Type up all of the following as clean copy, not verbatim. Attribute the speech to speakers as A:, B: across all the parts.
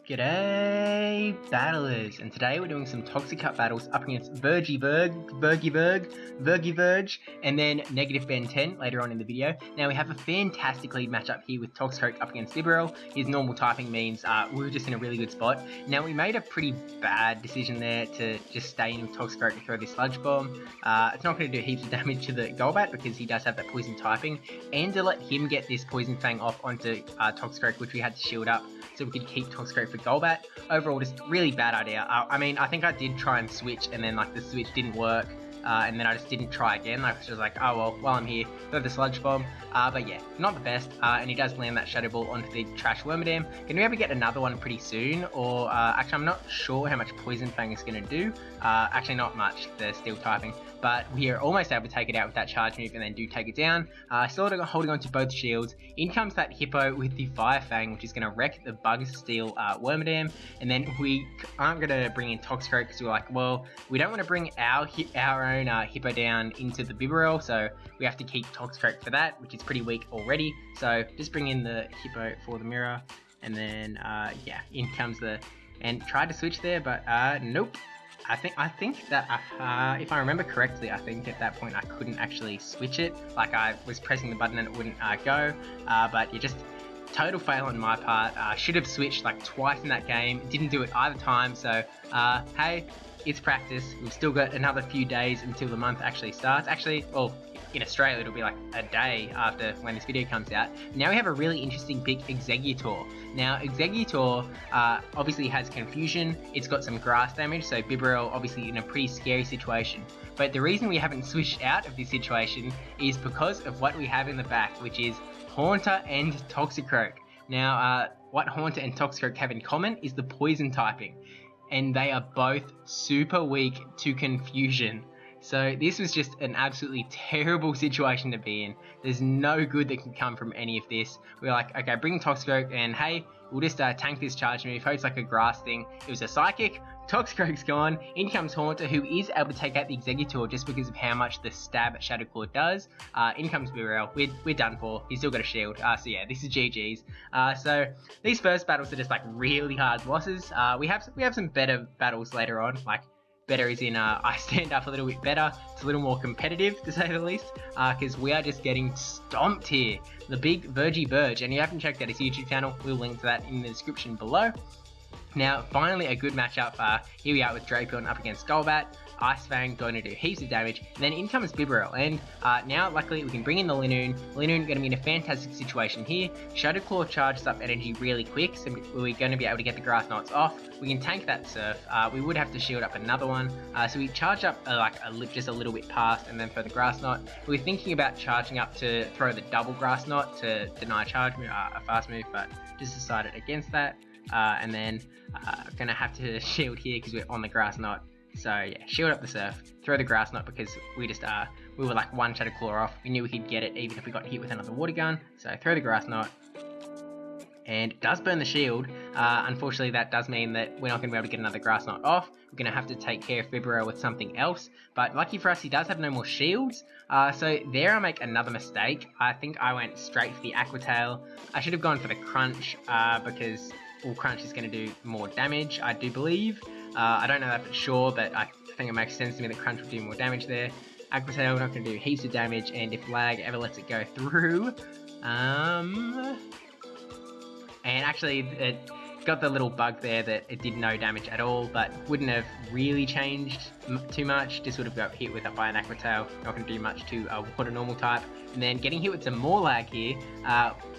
A: G'day battlers, and today we're doing some Toxic Cup battles up against Vergy Verge, and then NegativeBen10 later on in the video. Now we have a fantastic lead matchup here with Toxicroak up against Bibarel. His normal typing means we were just in a really good spot. Now we made a pretty bad decision there to just stay in with Toxicroak and throw this Sludge Bomb. It's not going to do heaps of damage to the Golbat because he does have that poison typing, and to let him get this Poison Fang off onto Toxicroak, which we had to shield up so we could keep Toxicroak for Golbat. Overall, just really bad idea. I mean, I think I did try and switch, and then like the switch didn't work, and then I just didn't try again. I was just like, oh well, while I'm here, throw the Sludge Bomb. But yeah, not the best, and he does land that Shadow Ball onto the trash Wormadam. Can we ever get another one pretty soon? Or actually, I'm not sure how much Poison Fang is going to do. Actually, not much, the Steel typing. But we are almost able to take it out with that charge move and then do take it down. Still holding on to both shields. In comes that Hippo with the Fire Fang, which is going to wreck the Bug Steel Wormadam. And then we aren't going to bring in Toxicroak because we're like, well, we don't want to bring our own Hippo down into the Bibarel, so we have to keep Toxicroak for that, which is pretty weak already. So just bring in the Hippo for the mirror. And then, yeah, in comes the... And tried to switch there, but nope. I think that if I remember correctly, I think at that point I couldn't actually switch it. Like I was pressing the button and it wouldn't go. But you just total fail on my part. Should have switched like twice in that game. Didn't do it either time. So hey, it's practice. We've still got another few days until the month actually starts. Actually, well, in Australia it'll be like a day after when this video comes out. Now we have a really interesting pick, Exeggutor. Now Exeggutor obviously has Confusion, it's got some grass damage, so Bibarel obviously in a pretty scary situation. But the reason we haven't switched out of this situation is because of what we have in the back, which is Haunter and Toxicroak. Now what Haunter and Toxicroak have in common is the poison typing, and they are both super weak to Confusion. So this was just an absolutely terrible situation to be in. There's no good that can come from any of this. We're like, okay, bring Toxicroak, and hey, we'll just tank this charge move. Hope it's like a grass thing. It was a Psychic. Toxicroak's gone. In comes Haunter, who is able to take out the Exeggutor just because of how much the stab Shadow Claw does. In comes Bibarel. We're done for. He's still got a shield. So yeah, this is GG's. So these first battles are just like really hard losses. We have some better battles later on, like. Better is in I stand up a little bit better. It's a little more competitive, to say the least, because we are just getting stomped here. The big Verge, and if you haven't checked out his YouTube channel, we'll link to that in the description below. Now, finally a good matchup. Here we are with Drapion up against Golbat. Ice Fang going to do heaps of damage. And then in comes Bibarel, and now luckily we can bring in the Linoon. Linoon going to be in a fantastic situation here. Shadow Claw charges up energy really quick, so we're going to be able to get the Grass Knots off. We can tank that Surf. We would have to shield up another one, so we charge up just a little bit past, and then for the Grass Knot, we're thinking about charging up to throw the double Grass Knot to deny charge move, a fast move, but just decided against that. And then gonna have to shield here because we're on the Grass Knot. So yeah, shield up the Surf, throw the Grass Knot because we were like one Shadow Claw off. We knew we could get it even if we got hit with another Water Gun. So throw the Grass Knot, and it does burn the shield. Unfortunately, that does mean that we're not going to be able to get another Grass Knot off. We're going to have to take care of Bibarel with something else. But lucky for us, he does have no more shields. So there I make another mistake. I think I went straight for the Aqua Tail. I should have gone for the Crunch because Crunch is going to do more damage, I do believe. I don't know that for sure, but I think it makes sense to me that Crunch would do more damage there. Aqua Tail, we're not going to do heaps of damage, and if lag ever lets it go through, and actually it got the little bug there that it did no damage at all, but wouldn't have really changed too much. Just would have got hit with it by an Aqua Tail. Not going to do much to a Water Normal type. And then getting hit with some more lag here,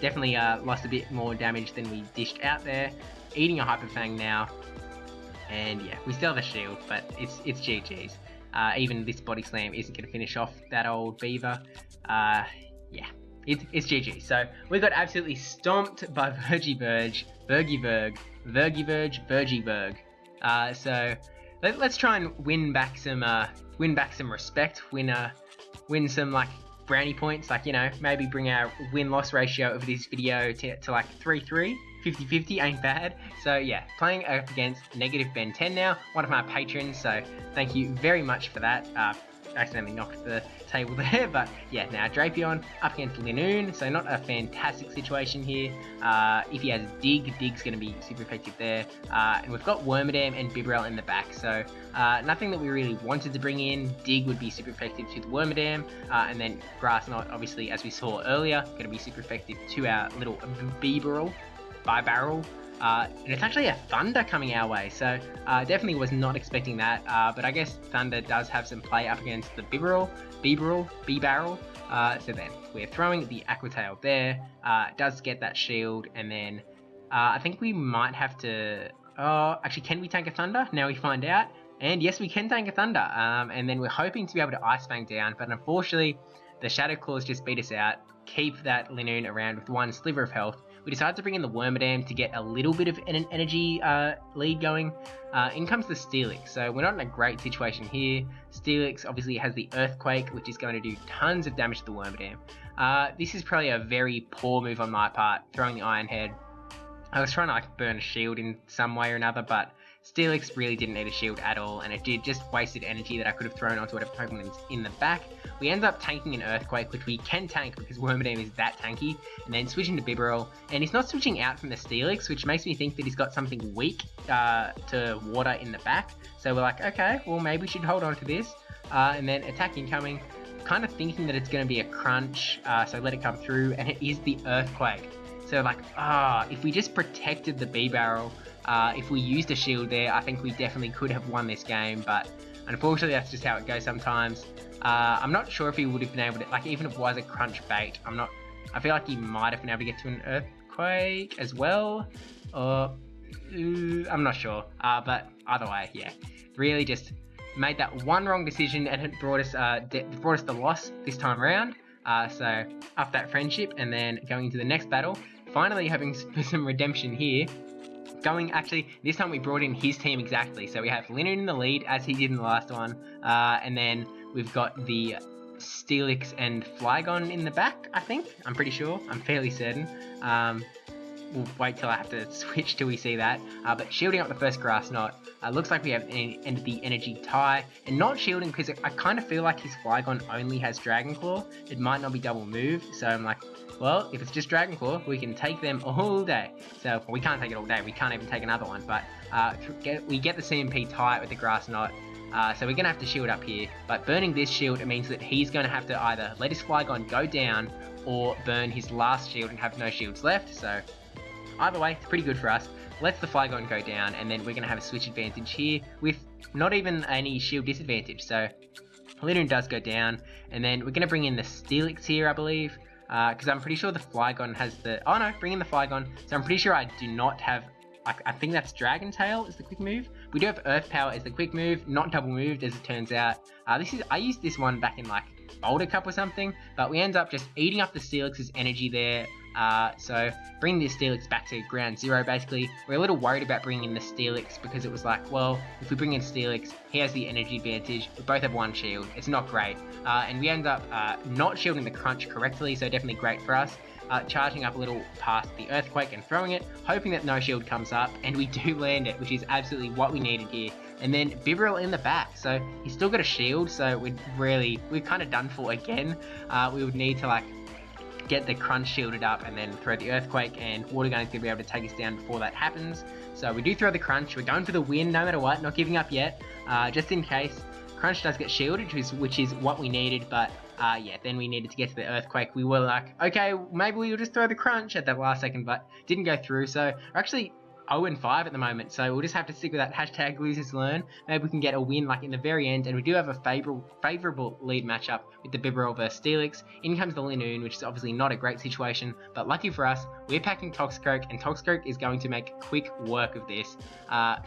A: definitely lost a bit more damage than we dished out there. Eating a Hyper Fang now, and yeah, we still have a shield, but it's GG's. Even this Body Slam isn't going to finish off that old Beaver. Yeah, it's GG. So we got absolutely stomped by Vergy. So let's try and win back some respect. Win some like brownie points. Like, you know, maybe bring our win-loss ratio of this video to like 3-3. 50-50 ain't bad. So yeah, playing against NegativeBen10 now, one of my patrons, so thank you very much for that. accidentally knocked the table there, but yeah, now Drapion up against Linoon, so not a fantastic situation here. If he has Dig, Dig's going to be super effective there, and we've got Wormadam and Bibarel in the back, so nothing that we really wanted to bring in. Dig would be super effective to the Wormadam, and then Grass Knot, obviously, as we saw earlier, going to be super effective to our little Bibarel. And it's actually a Thunder coming our way, so definitely was not expecting that, but I guess Thunder does have some play up against the Bibarel, so then we're throwing the Aqua Tail there, it does get that shield, and then I think we might have to, actually can we tank a Thunder? Now we find out, and yes we can tank a Thunder, and then we're hoping to be able to Ice Fang down, but unfortunately the Shadow Claws just beat us out, keep that Linoon around with one sliver of health. We decided to bring in the Wormadam to get a little bit of an energy lead going. In comes the Steelix, so we're not in a great situation here. Steelix obviously has the Earthquake, which is going to do tons of damage to the Wormadam. This is probably a very poor move on my part, throwing the Iron Head. I was trying to like burn a shield in some way or another, but Steelix really didn't need a shield at all, and it did just wasted energy that I could have thrown onto whatever Pokemon is in the back. We end up tanking an Earthquake, which we can tank because Wormadam is that tanky, and then switching to Bibarel, and he's not switching out from the Steelix, which makes me think that he's got something weak to water in the back. So we're like, okay, well maybe we should hold on to this, and then attack incoming, kind of thinking that it's going to be a crunch, so let it come through, and it is the Earthquake. So like, if we just protected the Bibarel, if we used a shield there, I think we definitely could have won this game, but unfortunately that's just how it goes sometimes. I'm not sure if he would have been able to, like even if it was a crunch bait, I feel like he might have been able to get to an Earthquake as well, or I'm not sure, but either way, yeah, really just made that one wrong decision and it brought us the loss this time around. So up that friendship, and then going into the next battle, finally having some redemption here. Actually, this time we brought in his team exactly, so we have Linoon in the lead, as he did in the last one, and then we've got the Steelix and Flygon in the back, I think. I'm pretty sure, I'm fairly certain. We'll wait till I have to switch till we see that, but shielding up the first Grass Knot, looks like we have ended the energy tie, and not shielding because I kind of feel like his Flygon only has Dragon Claw, it might not be double moved, so I'm like, well, if it's just Dragon Claw, we can take them all day. So, well, we can't take it all day, we can't even take another one, but we get the CMP tie with the Grass Knot, so we're going to have to shield up here, but burning this shield, it means that he's going to have to either let his Flygon go down, or burn his last shield and have no shields left, so either way, it's pretty good for us. Lets the Flygon go down, and then we're going to have a switch advantage here, with not even any shield disadvantage, so Linoon does go down, and then we're going to bring in the Steelix here, I believe, because I'm pretty sure the Flygon has the... Oh no, bring in the Flygon. So I'm pretty sure I do not have... I think that's Dragon Tail is the quick move. We do have Earth Power as the quick move, not double moved as it turns out. I used this one back in like Boulder Cup or something, but we end up just eating up the Steelix's energy there. So bring the Steelix back to ground zero basically. We're a little worried about bringing in the Steelix because it was like, well, if we bring in Steelix, he has the energy advantage, we both have one shield, it's not great. And we end up not shielding the crunch correctly, so definitely great for us. Charging up a little past the Earthquake and throwing it, hoping that no shield comes up, and we do land it, which is absolutely what we needed here. And then Bibarel in the back, so he's still got a shield, so we're kind of done for again. We would need to like get the crunch shielded up and then throw the Earthquake, and Water Gun is going to be able to take us down before that happens. So we do throw the crunch, we're going for the win no matter what, not giving up yet, just in case. Crunch does get shielded, which is what we needed, but yeah, then we needed to get to the Earthquake. We were like, okay, maybe we'll just throw the crunch at that last second, but didn't go through, so we're actually 0-5 at the moment, so we'll just have to stick with that hashtag losers learn. Maybe we can get a win like in the very end, and we do have a favourable lead matchup with the Bibarel versus Steelix. In comes the Linoon, which is obviously not a great situation, but lucky for us, we're packing Toxicroak, and Toxicroak is going to make quick work of this.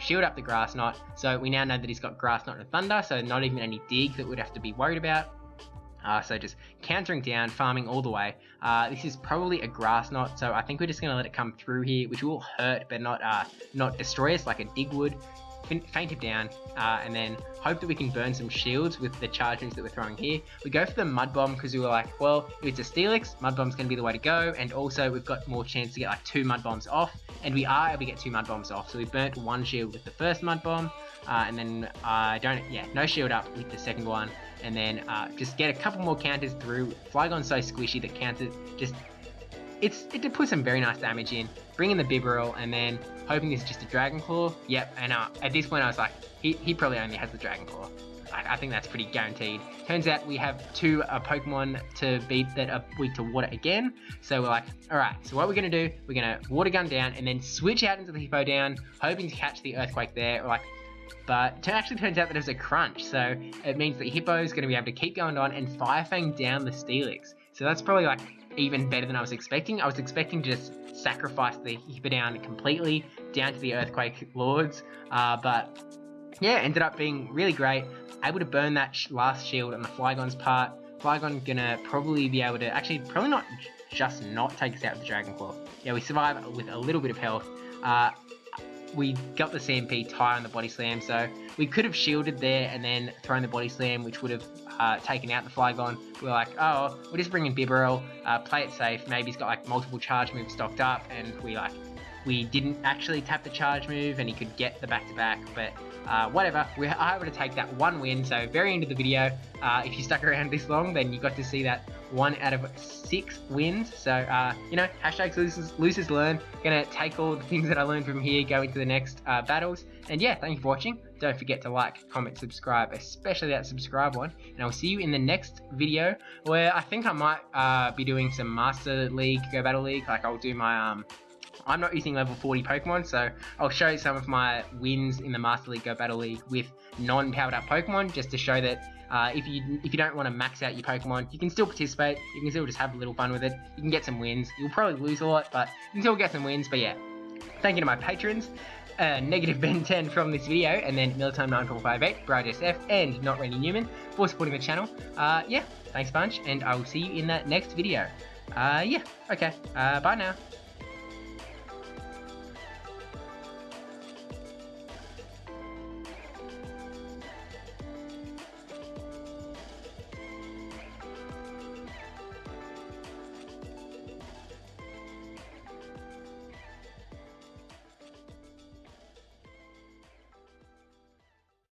A: Shield up the Grass Knot, so we now know that he's got Grass Knot and Thunder, so not even any dig that we'd have to be worried about. So just countering down, farming all the way. This is probably a Grass Knot, so I think we're just going to let it come through here, which will hurt, but not destroy us like a dig would. Faint him down, and then hope that we can burn some shields with the charge moves that we're throwing here. We go for the Mud Bomb because we were like, well, if it's a Steelix, Mud Bomb's going to be the way to go, and also we've got more chance to get like 2 Mud Bombs off, and we are able to get 2 Mud Bombs off. So we burnt 1 shield with the first Mud Bomb, and then no shield up with the second one. and then just get a couple more counters through. Flygon's so squishy that counters just... It puts some very nice damage in. Bring in the Bibarel, and then hoping this is just a Dragon Claw. Yep, and at this point I was like, he probably only has the Dragon Claw. I think that's pretty guaranteed. Turns out we have 2 Pokemon to beat that are weak to water again. So we're like, alright, so what we're going to do, we're going to Water Gun down and then switch out into the Hippo down, hoping to catch the Earthquake there. But it actually turns out that it was a crunch, so it means that Hippo is going to be able to keep going on and Fire Fang down the Steelix. So that's probably like even better than I was expecting. I was expecting to just sacrifice the Hippo down completely down to the Earthquake Lords, but yeah, ended up being really great. Able to burn that last shield on the Flygon's part. Flygon gonna probably be able to, actually probably not just not take us out with the Dragon Claw. Yeah, we survive with a little bit of health. We got the CMP tie on the Body Slam, so we could have shielded there and then thrown the Body Slam, which would have taken out the Flygon. We're like, oh, we'll just bring in Bibarel, play it safe. Maybe he's got like multiple charge moves stocked up, and we didn't actually tap the charge move, and he could get the back-to-back, but whatever, we're able to take that 1 win. So very end of the video, if you stuck around this long, then you got to see that 1 out of 6 wins. So you know, hashtags losers learn. Gonna take all the things that I learned from here, go into the next battles, and yeah, thank you for watching. Don't forget to like, comment, subscribe, especially that subscribe one, and I'll see you in the next video, where I think I might be doing some Master League, Go Battle League. Like, I'll do my I'm not using level 40 Pokemon, so I'll show you some of my wins in the Master League Go Battle League with non-powered up Pokemon, just to show that if you don't want to max out your Pokemon, you can still participate, you can still just have a little fun with it, you can get some wins. You'll probably lose a lot, but you can still get some wins. But yeah, thank you to my patrons, NegativeBen10 from this video, and then Militime9458, brajSF, and NotRandyN3wman for supporting the channel. Yeah, thanks a bunch, and I will see you in that next video. Yeah, okay, bye now.